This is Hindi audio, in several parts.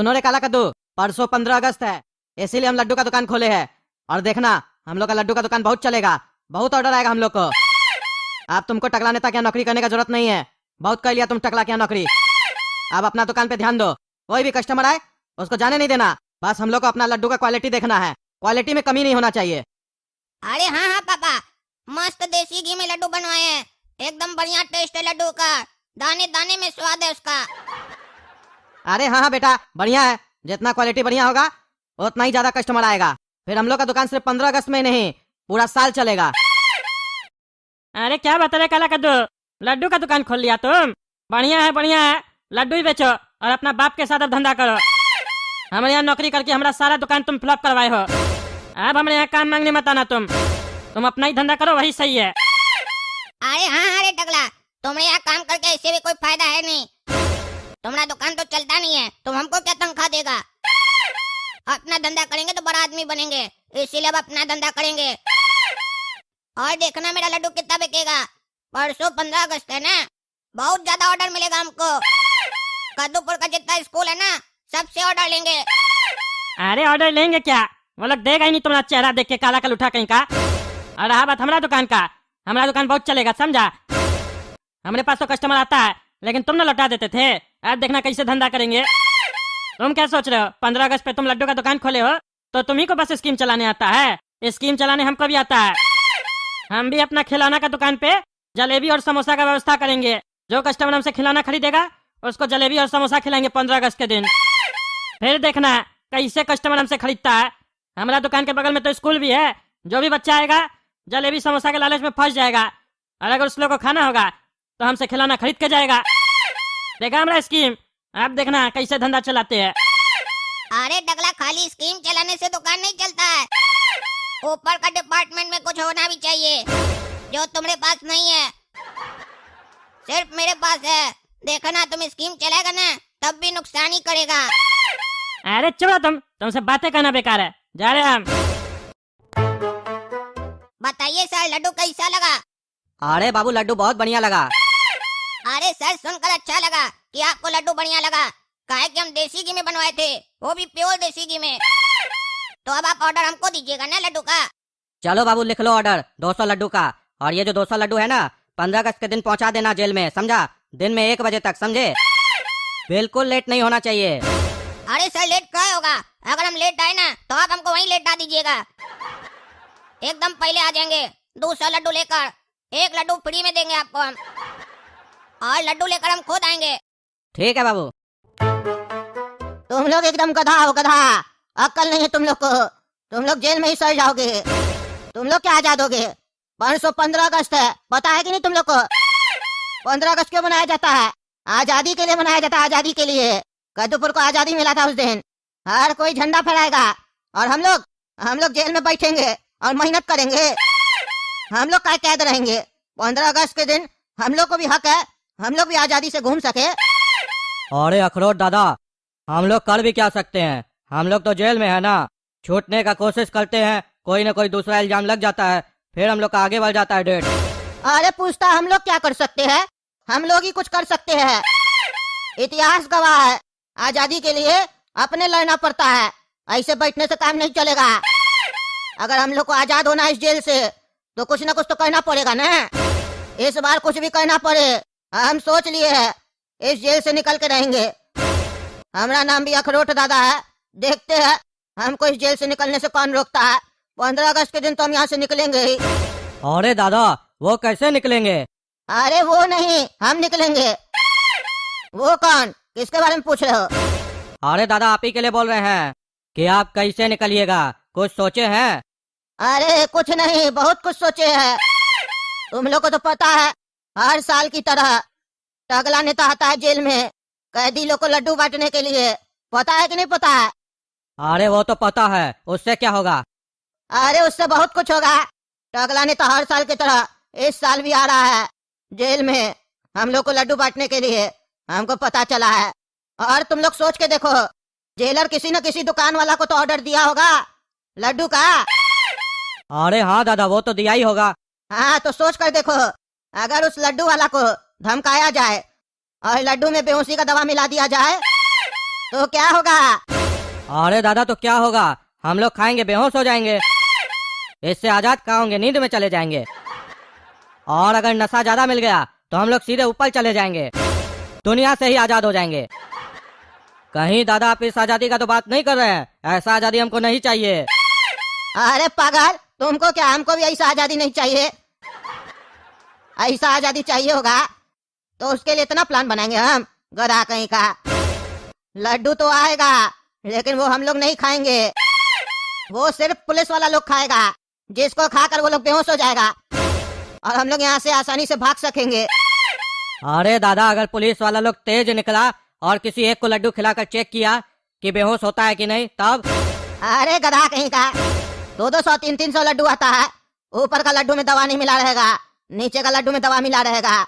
सुनो रे काला कद्दू, परसों 15 अगस्त है, इसीलिए हम लड्डू का दुकान खोले हैं। और देखना, हम लोग का लड्डू का दुकान बहुत चलेगा, बहुत ऑर्डर आएगा हम लोग को। अब तुमको टकला नेता क्या नौकरी करने का जरूरत नहीं है, बहुत कर लिया तुम टकला क्या नौकरी। अब अपना दुकान पे ध्यान दो, कोई भी कस्टमर आए उसको जाने नहीं देना। बस हम लोग को अपना लड्डू का क्वालिटी देखना है, क्वालिटी में कमी नहीं होना चाहिए। अरे हाँ हाँ पापा, मस्त देसी घी में लड्डू बनवाए हैं, एकदम बढ़िया टेस्ट है लड्डू का, दाने दाने में स्वाद है उसका। अरे हाँ हाँ बेटा, बढ़िया है। जितना क्वालिटी बढ़िया होगा उतना ही ज्यादा कस्टमर आएगा। फिर हम लोग का दुकान सिर्फ 15 अगस्त में नहीं, पूरा साल चलेगा। अरे क्या बता रहे काला कद्दू, लड्डू का दुकान खोल लिया तुम? बढ़िया है बढ़िया है, लड्डू ही बेचो और अपना बाप के साथ अब धंधा करो। हमारे यहाँ नौकरी करके हमारा सारा दुकान तुम फ्लॉप करवाए हो। अब हमारे यहाँ काम मांगने मत आना, तुम अपना ही धंधा करो, वही सही है। अरे हाँ अरे टकला, तुम्हारे यहाँ काम करके इससे भी कोई फायदा है नहीं, तुम्हारा दुकान तो चलता नहीं है, तुम हमको क्या तनख्वाह देगा। अपना धंधा करेंगे तो बड़ा आदमी बनेंगे, इसीलिए अब अपना धंधा करेंगे। और देखना मेरा लड्डू कितना बिकेगा। परसों 15 अगस्त है ना, बहुत ज्यादा ऑर्डर मिलेगा हमको। कद्दूपुर का जितना स्कूल है ना, सबसे ऑर्डर लेंगे। अरे ऑर्डर लेंगे क्या, वो लोग देगा ही नहीं तुम्हारा चेहरा देख के काला कल उठा कहीं का। और रहा बात हमारा दुकान का, हमारा दुकान बहुत चलेगा समझा। हमारे पास तो कस्टमर आता है, लेकिन तुम ना लौटा देते थे। अब देखना कैसे धंधा करेंगे। तुम क्या सोच रहे हो, 15 अगस्त पे तुम लड्डू का दुकान खोले हो तो तुम्ही को बस स्कीम चलाने आता है। स्कीम चलाने हमको भी आता है। हम भी अपना खिलौना का दुकान पे जलेबी और समोसा का व्यवस्था करेंगे। जो कस्टमर हमसे खिलौना खरीदेगा उसको जलेबी और समोसा खिलाएंगे 15 अगस्त के दिन। फिर देखना कैसे कस्टमर हमसे खरीदता है। हमारा दुकान के बगल में तो स्कूल भी है, जो भी बच्चा आएगा जलेबी समोसा के लालच में फंस जाएगा, और अगर उस लोग को खाना होगा तो हमसे खिलौना खरीद के जाएगा। देखा हमारा स्कीम, आप देखना कैसे धंधा चलाते हैं। अरे टकला, खाली स्कीम चलाने से दुकान नहीं चलता है, ऊपर का डिपार्टमेंट में कुछ होना भी चाहिए, जो तुम्हारे पास नहीं है, सिर्फ मेरे पास है। देखना तुम स्कीम चलाएगा ना, तब भी नुकसान ही करेगा। अरे चलो तुमसे बातें करना बेकार है, जा रहे हम। बताइए सर, लड्डू कैसा लगा? अरे बाबू, लड्डू बहुत बढ़िया लगा। अरे सर, सुनकर अच्छा लगा कि आपको लड्डू बढ़िया लगा। काहे कि हम देसी घी में बनवाए थे, वो भी प्योर देसी घी में। तो अब आप ऑर्डर हमको दीजिएगा ना लड्डू का। चलो बाबू, लिख लो ऑर्डर 200 लड्डू का। और ये जो 200 लड्डू है ना, 15 अगस्त के दिन पहुंचा देना जेल में, समझा। दिन में 1 बजे तक, समझे। बिल्कुल लेट नहीं होना चाहिए। अरे सर, लेट क्या होगा? अगर हम लेट आए ना तो आप हमको वहीं लेटा दीजिएगा। एकदम पहले आ जाएंगे 200 लड्डू लेकर, 1 लड्डू फ्री में देंगे आपको हम, और लड्डू लेकर हम खुद आएंगे। ठीक है बाबू। तुम लोग एकदम गधा हो, गधा। अक्ल नहीं है तुम लोग को, तुम लोग जेल में ही सड़ जाओगे। तुम लोग क्या आजाद होगे? परसों 15 अगस्त है, पता है कि नहीं तुम लोग को? 15 अगस्त क्यों मनाया जाता है? आजादी के लिए मनाया जाता है, आजादी के लिए। कद्दूपुर को आजादी मिला था उस दिन। हर कोई झंडा फहराएगा और हम लोग जेल में बैठेंगे और मेहनत करेंगे। हम लोग क्या कैद रहेंगे। 15 अगस्त के दिन हम लोग को भी हक है, हम लोग भी आजादी से घूम सके। अरे अखरोट दादा, हम लोग कर भी क्या सकते हैं, हम लोग तो जेल में है ना। छूटने का कोशिश करते हैं, कोई ना कोई दूसरा इल्जाम लग जाता है, फिर हम लोग का आगे बढ़ जाता है डेट। अरे पूछता हम लोग क्या कर सकते हैं? हम लोग ही कुछ कर सकते हैं। इतिहास गवाह है, आजादी के लिए अपने लड़ना पड़ता है, ऐसे बैठने से काम नहीं चलेगा। अगर हम लोग को आजाद होना है इस जेल से, तो कुछ ना कुछ तो करना पड़ेगा ना। इस बार कुछ भी करना पड़े, हम सोच लिए है, इस जेल से निकल के रहेंगे। हमारा नाम भी अखरोट दादा है, देखते हैं हमको इस जेल से निकलने से कौन रोकता है। 15 अगस्त के दिन तो हम यहाँ से निकलेंगे ही। अरे दादा, वो कैसे निकलेंगे? अरे वो नहीं, हम निकलेंगे। वो कौन, किसके बारे में पूछ रहे हो? अरे दादा, आप ही के लिए बोल रहे हैं कि आप कैसे निकलिएगा, कुछ सोचे हैं? अरे कुछ नहीं, बहुत कुछ सोचे हैं। तुम लोग को तो पता है, हर साल की तरह टगला नेता आता है जेल में कैदी लोग को लड्डू बांटने के लिए। पता है कि नहीं पता है? अरे वो तो पता है, उससे क्या होगा? अरे उससे बहुत कुछ होगा। टगला नेता हर साल की तरह इस साल भी आ रहा है जेल में हम लोग को लड्डू बांटने के लिए, हमको पता चला है। और तुम लोग सोच के देखो, जेलर किसी न किसी दुकान वाला को तो ऑर्डर दिया होगा लड्डू का। अरे हाँ दादा, वो तो दिया ही होगा। हाँ तो सोच कर देखो, अगर उस लड्डू वाला को धमकाया जाए और लड्डू में बेहोशी का दवा मिला दिया जाए, तो क्या होगा? अरे दादा तो क्या होगा, हम लोग खाएंगे बेहोश हो जाएंगे, इससे आजाद कहाँ होंगे, नींद में चले जाएंगे। और अगर नशा ज्यादा मिल गया तो हम लोग सीधे ऊपर चले जाएंगे, दुनिया से ही आजाद हो जाएंगे। कहीं दादा आप इस आजादी का तो बात नहीं कर रहे हैं? ऐसा आजादी हमको नहीं चाहिए। अरे पागल, तुमको क्या, हमको भी ऐसा आजादी नहीं चाहिए। ऐसा आजादी चाहिए होगा तो उसके लिए इतना प्लान बनाएंगे हम, गधा कहीं का। लड्डू तो आएगा लेकिन वो हम लोग नहीं खाएंगे, वो सिर्फ पुलिस वाला लोग खाएगा, जिसको खाकर वो लोग बेहोश हो जाएगा और हम लोग यहाँ से आसानी से भाग सकेंगे। अरे दादा अगर पुलिस वाला लोग तेज निकला और किसी एक को लड्डू खिलाकर चेक किया कि बेहोश होता है कि नहीं, तब? अरे गधा कहीं का, 200 300 लड्डू आता है, ऊपर का लड्डू में दवा नहीं मिला रहेगा, नीचे का लड्डू में दवा मिला रहेगा।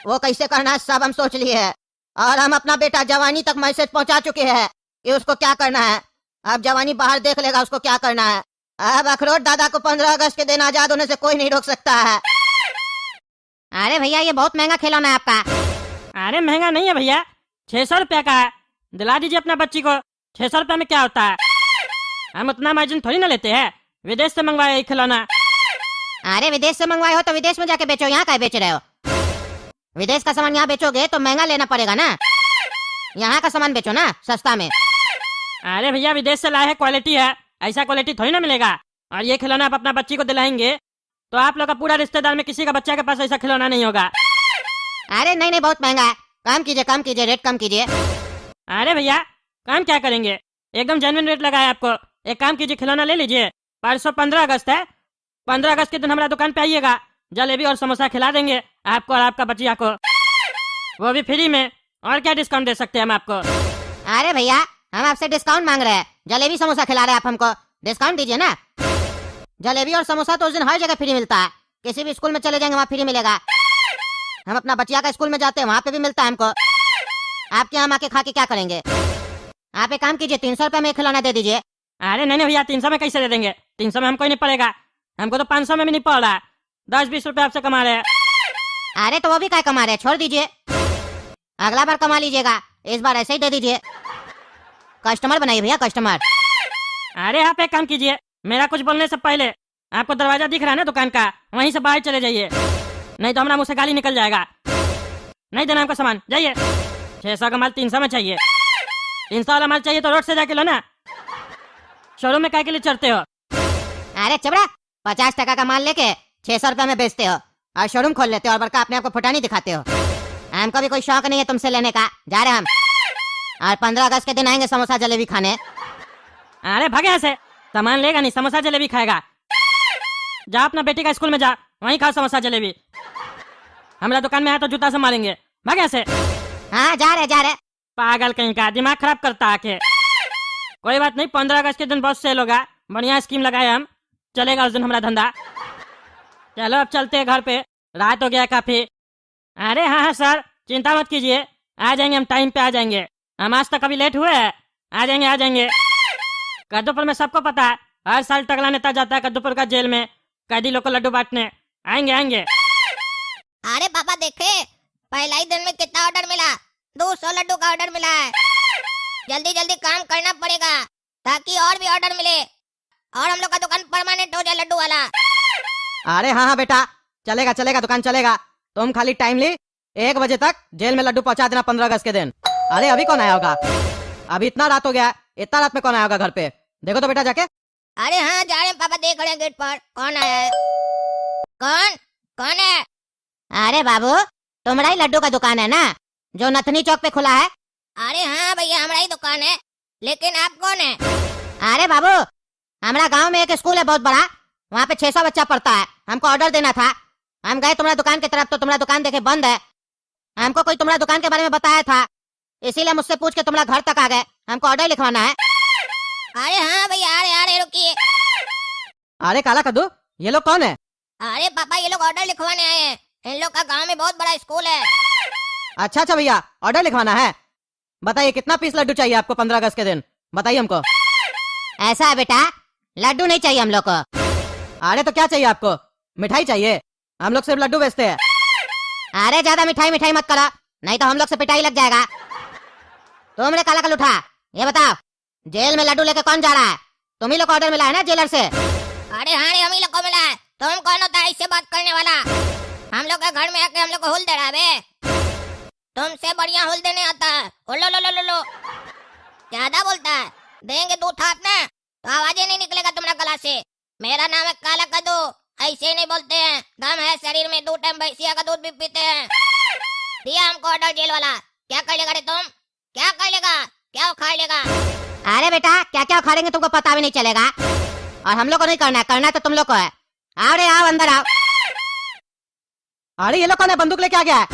वो कैसे करना है सब हम सोच लिए है, और हम अपना बेटा जवानी तक मैसेज पहुंचा चुके हैं कि उसको क्या करना है। अब जवानी बाहर देख लेगा उसको क्या करना है। अब अखरोट दादा को 15 अगस्त के दिन आजाद होने से कोई नहीं रोक सकता है। अरे भैया ये बहुत महंगा खिलौना है आपका। अरे महंगा नहीं है भैया, 600 रुपया का है, दिला दीजिए अपना बच्ची को। 600 रुपया में क्या होता है, हम उतना मार्जिन थोड़ी ना लेते हैं, विदेश से मंगवाया ये खिलौना। अरे विदेश से मंगवाए हो तो विदेश में जाके बेचो, यहाँ का बेच रहे हो? विदेश का सामान यहाँ बेचोगे तो महंगा लेना पड़ेगा ना, यहाँ का सामान बेचो ना सस्ता में। अरे भैया विदेश से लाए है, क्वालिटी है, ऐसा क्वालिटी थोड़ी ना मिलेगा। और ये खिलौना आप अपना बच्ची को दिलाएंगे तो आप लोग का पूरा रिश्तेदार में किसी का बच्चा के पास ऐसा खिलौना नहीं होगा। अरे नहीं नहीं बहुत महंगा है, कम कीजिए, रेट कम कीजिए। अरे भैया काम क्या करेंगे, एकदम जेन्युइन रेट लगाया आपको। एक काम कीजिए, खिलौना ले लीजिए। परसों 15 अगस्त है, 15 अगस्त के दिन हमारा दुकान पे आइएगा, जलेबी और समोसा खिला देंगे आपको और आपका बच्चिया को, वो भी फ्री में। और क्या डिस्काउंट दे सकते हैं हम आपको? अरे भैया हम आपसे डिस्काउंट मांग रहे हैं, जलेबी समोसा खिला रहे हैं आप हमको, डिस्काउंट दीजिए ना। जलेबी और समोसा तो उस दिन हर जगह फ्री मिलता है, किसी भी स्कूल में चले जाएंगे वहाँ फ्री मिलेगा। हम अपना बच्चिया का स्कूल में जाते हैं, वहाँ पे भी मिलता है हमको। आपके यहाँ आके खा के क्या करेंगे? आप एक काम कीजिए, 300 रुपए में एक खिलौना दे दीजिए। अरे नहीं भैया, 300 में कैसे दे देंगे? 300 में हमको ही नहीं पड़ेगा, हमको तो 500 में भी नहीं पड़ रहा। 10-20 रुपए आपसे कमा रहे हैं। अरे तो वो भी क्या कमा रहे हैं, छोड़ दीजिए, अगला बार कमा लीजिएगा, इस बार ऐसे ही दे दीजिए। कस्टमर बनाइए भैया, कस्टमर। अरे आप एक काम कीजिए, मेरा कुछ बोलने से पहले आपको दरवाजा दिख रहा है ना दुकान का, वहीं से बाहर चले जाइए, नहीं तो हमारा मुंह से गाली निकल जाएगा। नहीं देना हमको सामान, जाइए। 600 का माल 300 में चाहिए, 300 वाला माल चाहिए तो रोड से जाके लो ना, शोरूम में काय के लिए चढ़ते हो? अरे चबड़ा, 50 टका का माल लेके 600 रुपए में बेचते हो और शोरूम खोल लेते हो और बड़का अपने आप को फुटानी दिखाते हो। हमको भी कोई शौक नहीं है तुमसे लेने का, जा रहे हम। और 15 अगस्त के दिन आएंगे समोसा जलेबी खाने। अरे भागे यहाँ से, सामान लेगा नहीं, समोसा जलेबी खाएगा। जा अपना बेटी का स्कूल में जा, वहीं खाओ समोसा जलेबी। हमारा दुकान में आया तो जूता से मारेंगे, भागे यहाँ से। हाँ जा रहे। पागल कहीं का, दिमाग खराब करता आके। कोई बात नहीं, 15 अगस्त के दिन बहुत सेल होगा, बढ़िया स्कीम लगाए हम, चलेगा उस दिन हमारा धंधा। चलो अब चलते हैं घर पे, रात हो गया काफी। अरे हाँ सर, चिंता मत कीजिए, आ जाएंगे हम, टाइम पे आ जाएंगे। हम आज तक कभी लेट हुए हैं, आ जाएंगे। कद्दूपुर में सबको पता है, हर साल टकला नेता जाता है कद्दूपुर का जेल में कैदी लोग को लड्डू बांटने। आएंगे। अरे पापा देखे, पहला ही दिन में कितना ऑर्डर मिला, 200 लड्डू का ऑर्डर मिला है। जल्दी काम करना पड़ेगा ताकि और भी ऑर्डर मिले और हम लोग का दुकान परमानेंट हो जाए लड्डू वाला। अरे हाँ बेटा, चलेगा दुकान चलेगा। तुम खाली टाइम ली, 1 बजे तक जेल में लड्डू पहुंचा देना 15 अगस्त के दिन। अरे अभी कौन आया होगा, अभी इतना रात हो गया, इतना रात में कौन आया होगा घर पे? देखो तो बेटा जाके। अरे हाँ जा रहे हैं पापा, देख रहे हैं गेट पर कौन आया है। कौन है? अरे बाबू, तुम्हारा ही लड्डू का दुकान है ना, जो नथनी चौक पे खुला है? अरे हाँ भैया हमारा ही दुकान है, लेकिन आप कौन है? अरे बाबू, हमारा गांव में एक स्कूल है बहुत बड़ा, वहाँ पे 600 बच्चा पढ़ता है, हमको ऑर्डर देना था। हम गए तुम्हारा दुकान की तरफ तो तुम्हारा दुकान देखे बंद है। हमको कोई तुम्हारा दुकान के बारे में बताया था, इसीलिए मुझसे पूछ के तुम्हारा घर तक आ गए, हमको ऑर्डर लिखवाना है। अरे हाँ भैया, अरे रुकिए। अरे काला कद्दू, ये लोग कौन है? अरे पापा ये लोग ऑर्डर लिखवाने आए हैं, इन लोग का गांव में बहुत बड़ा स्कूल है। अच्छा भैया, ऑर्डर लिखवाना है। बताइए कितना पीस लड्डू चाहिए आपको 15 अगस्त के दिन, बताइए हमको। ऐसा है बेटा, लड्डू नहीं चाहिए हम लोग को। अरे तो क्या चाहिए आपको? मिठाई चाहिए? हम लोग सिर्फ लड्डू बेचते हैं। अरे ज्यादा मिठाई मत करो, नहीं तो हम लोग से पिटाई लग जाएगा। तुमने काला कल उठा, ये बताओ जेल में लड्डू लेके कौन जा रहा है? तुम ही लोग को ऑर्डर मिला है ना जेलर से? अरे हाँ रे, हम ही लोग को मिला है। तुम कौन होता है इससे बात करने वाला? हम लोग के घर में आके हम लोग को हुल दे रहा है बे। तुमसे बढ़िया हुल देने आता है। लो लो लो लो लो, ज्यादा बोलता है। देंगे दूध हाथ में तो आवाज ही नहीं निकलेगा तुम्हारा गला से। मेरा नाम है काला कद्दू, ऐसे ही नहीं बोलते हैं। दम है शरीर में, 2 टाइम भैंसिया का दूध भी पीते हैं। दिया हमको ऑर्डर जेल वाला, क्या कर लेगा रे तुम? क्या कर लेगा? क्या उखाड़ लेगा? अरे बेटा, क्या क्या उखाड़ेंगे तुमको पता भी नहीं चलेगा। और हम लोग को नहीं करना है, करना तो तुम लोग को है। आओ रे आओ, अंदर आओ। अरे ये लोग कौन है, बंदूक लेके आ गया है?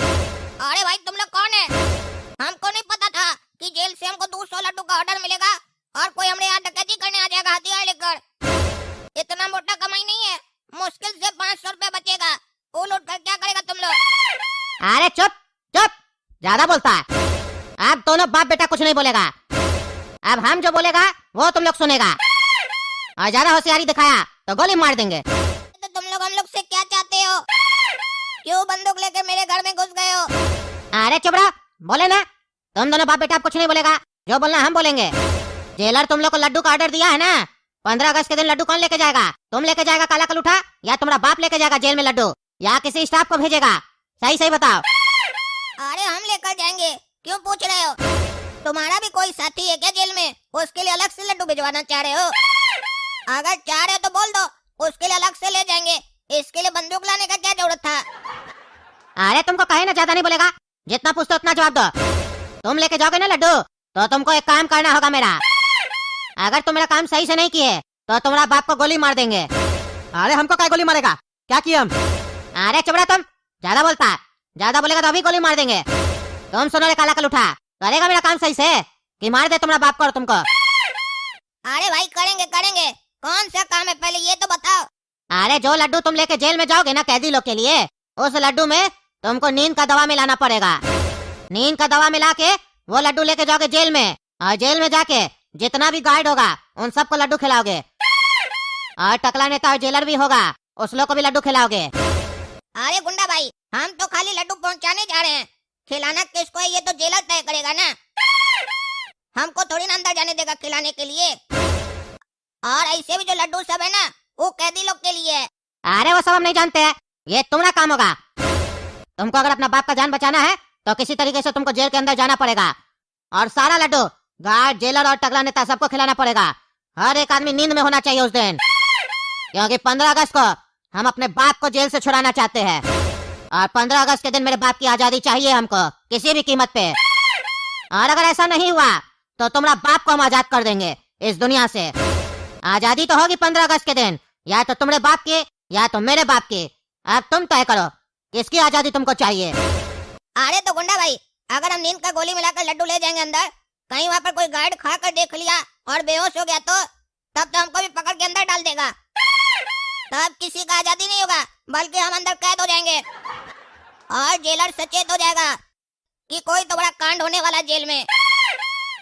अरे भाई तुम लोग कौन है? हमको नहीं पता था कि जेल से हमको 200 लड्डू का ऑर्डर मिलेगा और कोई हमारे यहाँ डकैती करने आ जाएगा हथियार लेकर। इतना मोटा कमाई नहीं है, मुश्किल से 500 रुपए बचेगा। वो लूट कर क्या करेगा तुम लोग? अरे चुप चुप, ज्यादा बोलता है। अब दोनों बाप बेटा कुछ नहीं बोलेगा। अब हम जो बोलेगा वो तुम लोग सुनेगा, और ज्यादा होशियारी दिखाया तो गोली मार देंगे। तो तुम लोग हम लोग से क्या चाहते हो? क्यों बंदूक लेके मेरे घर में घुस गए हो? अरे चुप रहो, बोले ना। तुम दोनों बाप बेटा कुछ नहीं बोलेगा, जो बोलना हम बोलेंगे। जेलर तुम लोग को लड्डू का ऑर्डर दिया है ना, 15 अगस्त के दिन लड्डू कौन लेके जाएगा? तुम लेके जाएगा काला कलूठा, या तुम्हारा बाप लेके जाएगा जेल में लड्डू, या किसी स्टाफ को भेजेगा? सही सही बताओ। अरे हम लेकर जाएंगे, क्यों पूछ रहे हो? तुम्हारा भी कोई साथी है क्या जेल में? उसके लिए अलग से लड्डू भिजवाना चाह रहे हो? अगर चाह रहे हो तो बोल दो, उसके लिए अलग से ले जाएंगे। इसके लिए बंदूक लाने का क्या जरूरत था? अरे तुमको कहे ना ज्यादा नहीं बोलेगा, जितना पूछते उतना जवाब दो। तुम लेके जाओगे ना लड्डू, तो तुमको एक काम करना होगा मेरा। अगर तुम मेरा काम सही से नहीं किए तो तुम्हारा बाप को गोली मार देंगे। अरे हमको क्या गोली मारेगा, क्या किया हम? अरे चुप रहो तुम, ज्यादा बोलता है। ज्यादा बोलेगा तो अभी गोली मार देंगे। तुम सुनो रे काला कलूठा, करेगा मेरा काम सही से कि मार दे तुम्हारा बाप को और तुमको? अरे भाई करेंगे करेंगे, कौन सा काम है पहले ये तो बताओ। अरे जो लड्डू तुम लेके जेल में जाओगे ना कैदी लोग के लिए, उस लड्डू में तुमको नींद का दवा मिलाना पड़ेगा। नींद का दवा मिला के वो लड्डू लेके जाओगे जेल में, और जेल में जाके जितना भी गार्ड होगा उन सबको लड्डू खिलाओगे। और टकला नेता और जेलर भी होगा, उस लोग को भी लड्डू खिलाओगे। अरे गुंडा भाई, हम तो खाली लड्डू पहुंचाने जा रहे हैं, खिलाना किसको है ये तो जेलर तय करेगा ना। हमको थोड़ी ना अंदर जाने देगा खिलाने के लिए। और ऐसे भी जो लड्डू सब है ना, वो कैदी लोग के लिए है। अरे वो सब हम नहीं जानते हैं, ये तुम्हारा काम होगा। तुमको अगर अपना बाप का जान बचाना है तो किसी तरीके से तुमको जेल के अंदर जाना पड़ेगा, और सारा लड्डू गार्ड, जेलर और टकला नेता सबको खिलाना पड़ेगा। हर एक आदमी नींद में होना चाहिए उस दिन, क्योंकि 15 अगस्त को हम अपने बाप को जेल से छुड़ाना चाहते हैं। और 15 अगस्त के दिन मेरे बाप की आजादी चाहिए हमको, किसी भी कीमत पे। और अगर ऐसा नहीं हुआ तो तुम्हारा बाप को हम आजाद कर देंगे इस दुनिया से। आजादी तो होगी 15 अगस्त के दिन, या तो तुम्हारे बाप की या तो मेरे बाप की। अब तुम तय करो किसकी आजादी तुमको चाहिए। अरे तो गुंडा भाई, अगर हम नींद का गोली मिलाकर लड्डू ले जाएंगे अंदर, कहीं वहाँ पर कोई गार्ड खा कर देख लिया और बेहोश हो गया तो तब तो हमको भी पकड़ के अंदर डाल देगा। तब किसी का आजादी नहीं होगा, बल्कि हम अंदर कैद हो जाएंगे। और जेलर सचेत हो जाएगा कि कोई तो बड़ा कांड होने वाला जेल में।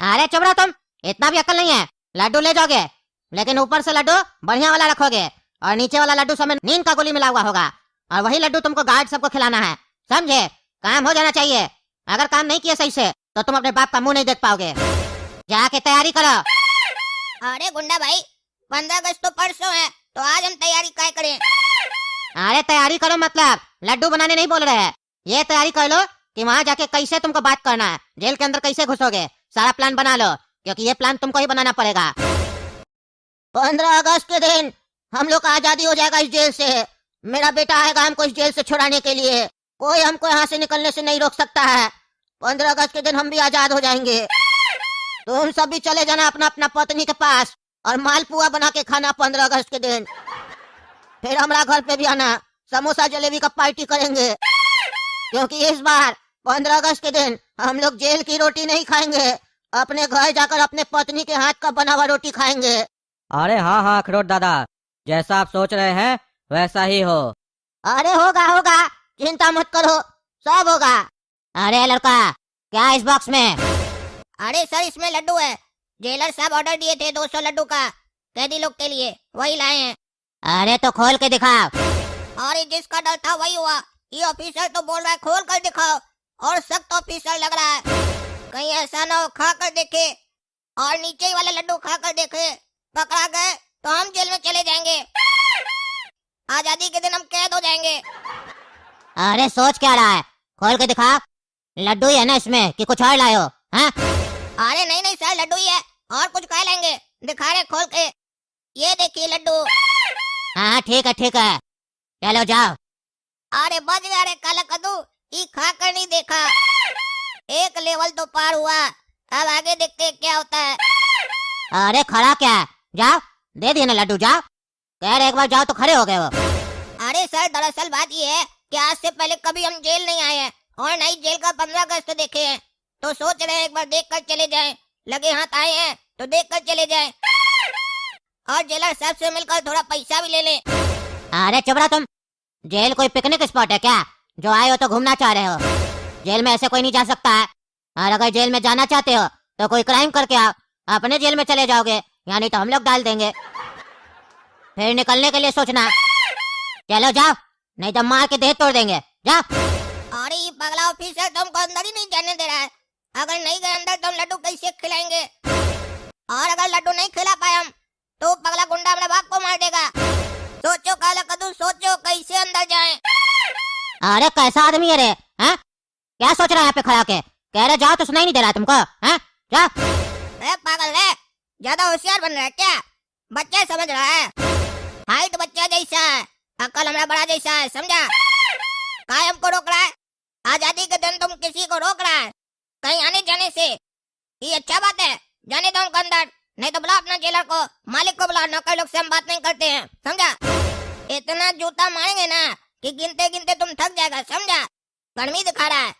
अरे चुप रहो तुम, इतना भी अक्ल नहीं है। लड्डू ले जाओगे, लेकिन ऊपर से लड्डू बढ़िया वाला रखोगे, और नीचे वाला लड्डू सब में नींद का गोली मिला हुआ होगा, और वही लड्डू तुमको गार्ड सबको खिलाना है। समझे? काम हो जाना चाहिए। अगर काम नहीं किया सही से तो तुम अपने बाप का मुंह नहीं देख पाओगे। जाके तैयारी करो। अरे गुंडा भाई, 15 अगस्त तो परसों है, तो आज हम तैयारी क्या करें? अरे तैयारी करो मतलब लड्डू बनाने नहीं बोल रहे हैं। ये तैयारी कर लो कि वहाँ जाके कैसे तुमको बात करना है, जेल के अंदर कैसे घुसोगे, सारा प्लान बना लो, क्योंकि ये प्लान तुमको ही बनाना पड़ेगा। 15 अगस्त के दिन हम लोग का आजादी हो जाएगा इस जेल से। मेरा बेटा आएगा हमको इस जेल से छुड़ाने के लिए। कोई हमको यहाँ से निकलने से नहीं रोक सकता है। 15 अगस्त के दिन हम भी आजाद हो जाएंगे। तुम सब भी चले जाना अपना अपना पत्नी के पास, और मालपुआ बना के खाना 15 अगस्त के दिन। फिर हमारा घर पे भी आना, समोसा जलेबी का पार्टी करेंगे, क्योंकि इस बार 15 अगस्त के दिन हम लोग जेल की रोटी नहीं खाएंगे, अपने घर जाकर अपने पत्नी के हाथ का बना हुआ रोटी खाएंगे। अरे हाँ हाँ अखरोट दादा, जैसा आप सोच रहे हैं वैसा ही हो। अरे होगा होगा, चिंता मत करो, सब होगा। अरे लड़का, क्या इस बॉक्स में? अरे सर, इसमें लड्डू है। जेलर साहब ऑर्डर दिए थे 200 लड्डू का कैदी लोग के लिए, वही लाए हैं। अरे तो खोल के दिखाओ। और ये जिसका डर था वही हुआ। ये ऑफिसर तो बोल रहा है खोल कर दिखाओ, और सख्त ऑफिसर लग रहा है। कहीं ऐसा ना हो खा कर देखे और नीचे ही वाले लड्डू खा कर देखे, पकड़ा गए तो हम जेल में चले जाएंगे, आजादी के दिन हम कैद हो जाएंगे। अरे सोच क्या रहा है, खोल के दिखा। लड्डू ही है ना इसमें कि कुछ और लाए हो? हाँ? अरे नहीं नहीं सर, लड्डू ही है, और कुछ खा लेंगे। दिखा रहे खोल के, ये देखिए लड्डू। हाँ ठीक है, चलो जाओ। अरे बच गया रे काला कद्दू, ये खा कर नहीं देखा। एक लेवल तो पार हुआ, अब आगे देखते हैं क्या होता है। अरे खड़ा क्या है? जाओ, दे दिए ना लड्डू, जाओ। कह रहे एक बार जाओ तो खड़े हो गए वो। अरे सर दरअसल बात ये है कि आज से पहले कभी हम जेल नहीं आए हैं और ना ही जेल का 15 अगस्त देखे हैं, तो सोच रहे हैं एक बार देख कर चले जाएं। लगे हाथ आए हैं तो देख कर चले जाएं और जेलर साहब से मिलकर थोड़ा पैसा भी ले लें। अरे चुप रहो तुम। जेल कोई पिकनिक स्पॉट है क्या? जो आए हो तो घूमना चाह रहे हो? जेल में ऐसे कोई नहीं जा सकता है। और अगर जेल में जाना चाहते हो तो कोई क्राइम करके आओ, अपने जेल में चले जाओगे, यानी तो हम लोग डाल देंगे। फिर निकलने के लिए सोचना। चलो जाओ, नहीं तो मार के देह तोड़ देंगे, जाओ। अरे ये पगला ऑफिसर तुमको अंदर ही नहीं जाने दे रहा है। अगर नहीं गए अंदर तो हम लड्डू कैसे खिलाएंगे, और अगर लड्डू नहीं खिला पाए हम तो पगला गुंडा अपने बाप को मार देगा। सोचो काला कद्दू, सोचो कैसे अंदर जाएं। अरे कैसा आदमी है रे? हैं? क्या सोच रहा है यहाँ पे खड़ा के? कह रहे जाओ तो सुनाई नहीं दे रहा तुमको? हैं? जाओ। अरे पागल है, ज्यादा होशियार बन रहा है क्या? बच्चा समझ रहा है, हाइट बच्चा जैसा है, अकल हमारा बड़ा जैसा है, समझा? काय हमको रोक रहा है? आजादी के दिन तुम किसी को रोक रहा है कहीं आने जाने से? ये अच्छा बात है, जाने दो हमको अंदर, नहीं तो बुला अपना जेलर को, मालिक को बुला। नौकर लोग से हम बात नहीं करते हैं, समझा? इतना जूता मारेंगे ना कि गिनते गिनते तुम थक जाएगा, समझा? गर्मी दिखा रहा है,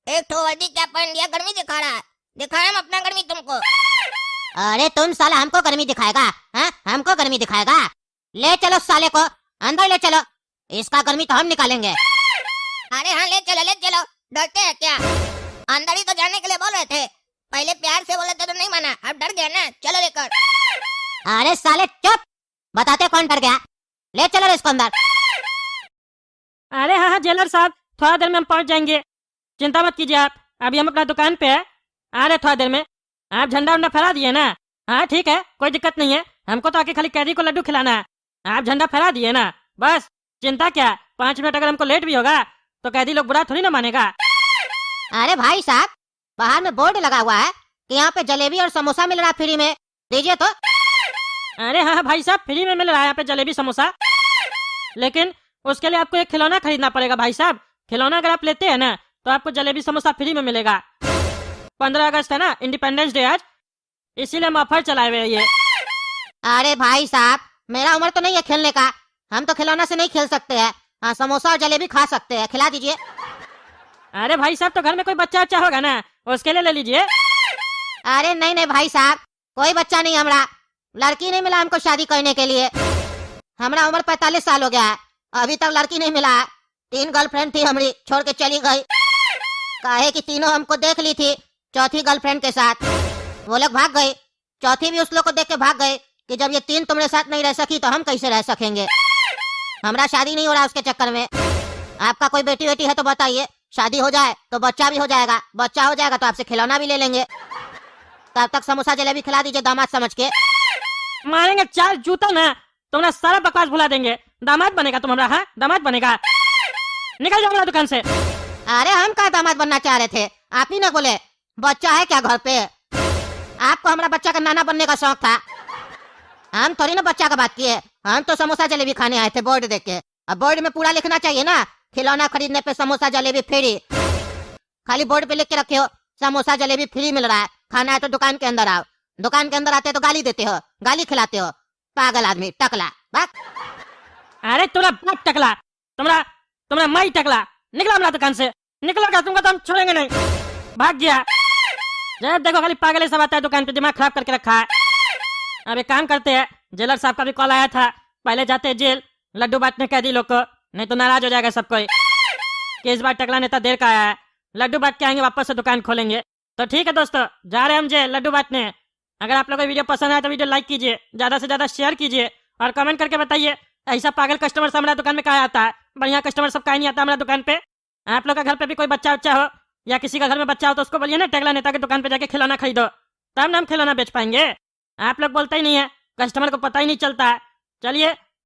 एक ठो वर्दी क्या पहन लिया, गर्मी दिखा रहा है। दिखाए हम अपना गर्मी तुमको। अरे तुम साला हमको गर्मी दिखाएगा? हैं? हमको गर्मी दिखाएगा? ले चलो साले को अंदर, ले चलो, इसका गर्मी तो हम निकालेंगे। अरे हाँ ले चलो, डरते हैं क्या? अंदर ही तो जाने के लिए बोल रहे थे, पहले प्यार से बोले थे तो नहीं माना, अब डर गया ना, चलो लेकर। अरे साले चुप, बताते कौन डर गया। ले चलो इसको अंदर। अरे हाँ जेलर साहब, थोड़ा देर में हम पहुंच जाएंगे, चिंता मत कीजिए आप। अभी हम अपना दुकान पे है, आ रहे थोड़ा देर में। आप झंडा उंडा फहरा दिए ना? हाँ ठीक है, कोई दिक्कत नहीं है, हमको तो आके खाली कैदी को लड्डू खिलाना है। आप झंडा फहरा दिए ना, बस चिंता क्या। 5 मिनट अगर हमको लेट भी होगा तो कैदी लोग बुरा थोड़ी ना मानेगा। अरे भाई साहब, बाहर में बोर्ड लगा हुआ है कि यहाँ पे जलेबी और समोसा मिल रहा है फ्री में, दीजिए तो। अरे हाँ भाई साहब, फ्री में मिल रहा है यहाँ पे जलेबी समोसा, लेकिन उसके लिए आपको एक खिलौना खरीदना पड़ेगा भाई साहब। खिलौना अगर आप लेते हैं ना तो आपको जलेबी समोसा फ्री में मिलेगा। 15 अगस्त है ना, इंडिपेंडेंस डे आज, इसीलिए हम ऑफर चलाए हुए हैं ये। अरे भाई साहब, मेरा उम्र तो नहीं है खेलने का, हम तो खिलौना से नहीं खेल सकते हैं। हाँ, समोसा और जलेबी खा सकते हैं, खिला दीजिए। अरे भाई साहब, तो घर में कोई बच्चा अच्छा होगा ना, उसके लिए ले लीजिए। अरे नहीं भाई साहब, कोई बच्चा नहीं, हमरा लड़की नहीं मिला हमको शादी करने के लिए। हमारा उम्र 45 साल हो गया है, अभी तक लड़की नहीं मिला। 3 गर्लफ्रेंड थी हमारी, छोड़ के चली गई। काहे कि तीनों हमको देख ली थी चौथी गर्लफ्रेंड के साथ, वो लोग भाग गई। चौथी भी उस लोग को देख के भाग गई कि जब ये 3 तुम्हारे साथ नहीं रह सकी तो हम कैसे रह सकेंगे। हमारा शादी नहीं हो रहा उसके चक्कर में। आपका कोई बेटी बेटी है तो बताइए, शादी हो जाए तो बच्चा भी हो जाएगा, बच्चा हो जाएगा तो आपसे खिलौना भी ले लेंगे। तब तक समोसा जलेबी खिला दीजिए दामाद समझ के। मारेंगे 4 जूता ना, तुम्हारा सारा बकवास भुला देंगे। दामाद बनेगा तुम हमारा? हाँ दामाद बनेगा, निकल जाओ हमारा दुकान से। अरे हम क्या दामाद बनना चाह रहे थे, आप ही ना बोले बच्चा है क्या घर पे। आपको हमारा बच्चा का नाना बनने का शौक था, हम थोड़ी ना बच्चा का बात किए। हम तो समोसा जलेबी खाने आए थे बोर्ड देख के। अब बोर्ड में पूरा लिखना चाहिए ना, खिलौना खरीदने पे समोसा जलेबी फ्री। खाली बोर्ड पे लिख के रखे हो समोसा जलेबी फ्री मिल रहा है, खाना है तो दुकान के अंदर आओ। दुकान के अंदर आते तो गाली देते हो, गाली खिलाते हो। पागल आदमी, टकला बात। अरे तुम्हारा बाप टकला, तुम्हारा माई टकला, निकलो हमारा दुकान से, निकलोगा तुमको तो हम छोड़ेंगे नहीं। भाग गया, जब देखो खाली पागल ही सब आता है दुकान पे, दिमाग खराब करके रखा है। अब एक काम करते हैं, जेलर साहब का भी कॉल आया था, पहले जाते हैं जेल, लड्डू बांटने कैदी लोग को, नहीं तो नाराज हो जाएगा सब कोई कि इस बार टकला नेता देर का आया है। लड्डू बांट के आएंगे, वापस से दुकान खोलेंगे। तो ठीक है दोस्तों, जा रहे हैं हम जेल लड्डू बांटने। अगर आप लोगों को वीडियो पसंद आए तो वीडियो लाइक कीजिए, ज्यादा से ज्यादा शेयर कीजिए और कमेंट करके बताइए ऐसा पागल कस्टमर हमारा दुकान में कहाँ आता है। बढ़िया कस्टमर सब कहीं नहीं आता हमारा दुकान पे। आप लोग का घर पे भी कोई बच्चा उच्चा हो या किसी का घर में बच्चा हो तो उसको बोलिए ना टेगला नेता की दुकान पे जाके खिलौना खरीदो, तब ना हम खिलौना बेच पाएंगे। आप लोग बोलते ही नहीं है, कस्टमर को पता ही नहीं चलता है। चलिए